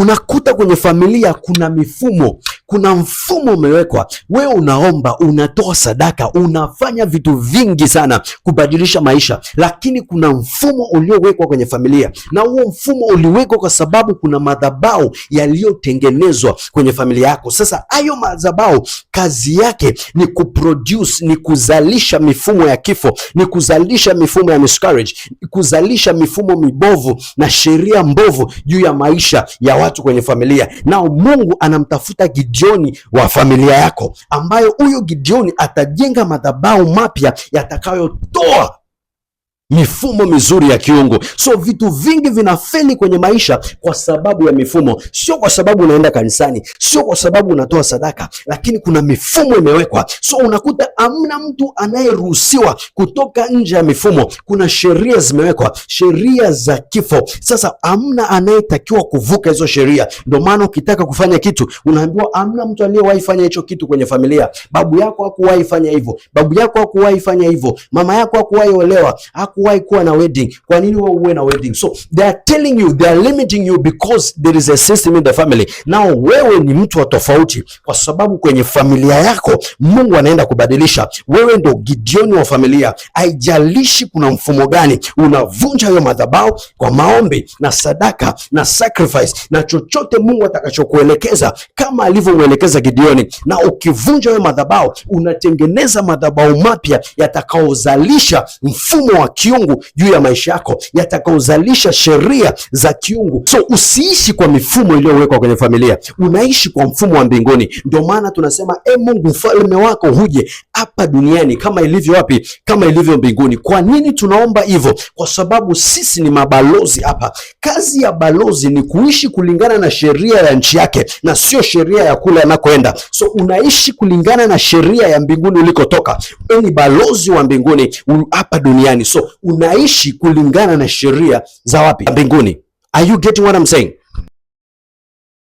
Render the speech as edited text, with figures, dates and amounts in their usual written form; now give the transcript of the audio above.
unakuta kwenye familia kuna mifumo, kuna mfumo umewekwa. Wewe unaomba, unatoa sadaka, unafanya vitu vingi sana kubadilisha maisha, lakini kuna mfumo uliowekwa kwenye familia, na huo mfumo uliwekwa kwa sababu kuna madhabahu yaliyotengenezwa kwenye familia yako. Sasa hayo madhabahu kazi yake ni kuproduce, ni kuzalisha mifumo ya kifo, ni kuzalisha mifumo ya miscarriage, ni kuzalisha mifumo mibovu na sheria mbovu juu ya maisha ya watu kwenye familia. Nao Mungu anamtafuta Gideoni wa familia yako, ambayo huyo Gideoni atajenga madhabahu mapya yatakayotoa mifumo mizuri ya kiungu. So vitu vingi vinafeli kwenye maisha kwa sababu ya mifumo, sio kwa sababu unaenda kanisani, sio kwa sababu unatoa sadaka, lakini kuna mifumo imewekwa. So unakuta hamna mtu anayeruhusiwa kutoka nje ya mifumo. Kuna sheria zimewekwa, sheria za kifo. Sasa hamna anayetakiwa kuvuka hizo sheria. Ndio maana ukitaka kufanya kitu unaambiwa hamna mtu aliyewahi fanya hicho kitu kwenye familia. Babu yako hakuwahi fanya hivyo, babu yako hakuwahi fanya hivyo, mama yako hakuwahi olewa, hakuwahi kuwa na wedding. Kwa nini wewe uwe na wedding? So they are telling you, they are limiting you because there is a system in the family. Now wewe ni mtu wa tofauti kwa sababu kwenye familia yako Mungu anaenda kubadilisha. Wewe ndo Gideoni wa familia. Haijalishi kuna mfumo gani, unavunja hiyo madhabahu kwa maombi na sadaka na sacrifice na chochote Mungu atakachokuelekeza, kama alivyomwelekeza Gideoni. Na ukivunja hiyo madhabahu, unatengeneza madhabahu mapya yatakaozalisha mfumo wa kiungu juu ya maisha yako, yatakaozalisha sheria za kiungu. So usiishi kwa mifumo iliyowekwa kwenye familia, unaishi kwa mfumo wa mbinguni. Ndio maana tunasema Mungu, ufalme wako huje hapa duniani kama ilivyo wapi? Kama ilivyo mbinguni. Kwa nini tunaomba hivyo? Kwa sababu sisi ni mabalozi hapa. Kazi ya balozi ni kuishi kulingana na sheria ya nchi yake na sio sheria ya kule anakoenda. So unaishi kulingana na sheria ya mbinguni ulikotoka. Wewe ni balozi wa mbinguni hapa duniani. So unaishi kulingana na sheria za wapi? Mbinguni. Are you getting what I'm saying?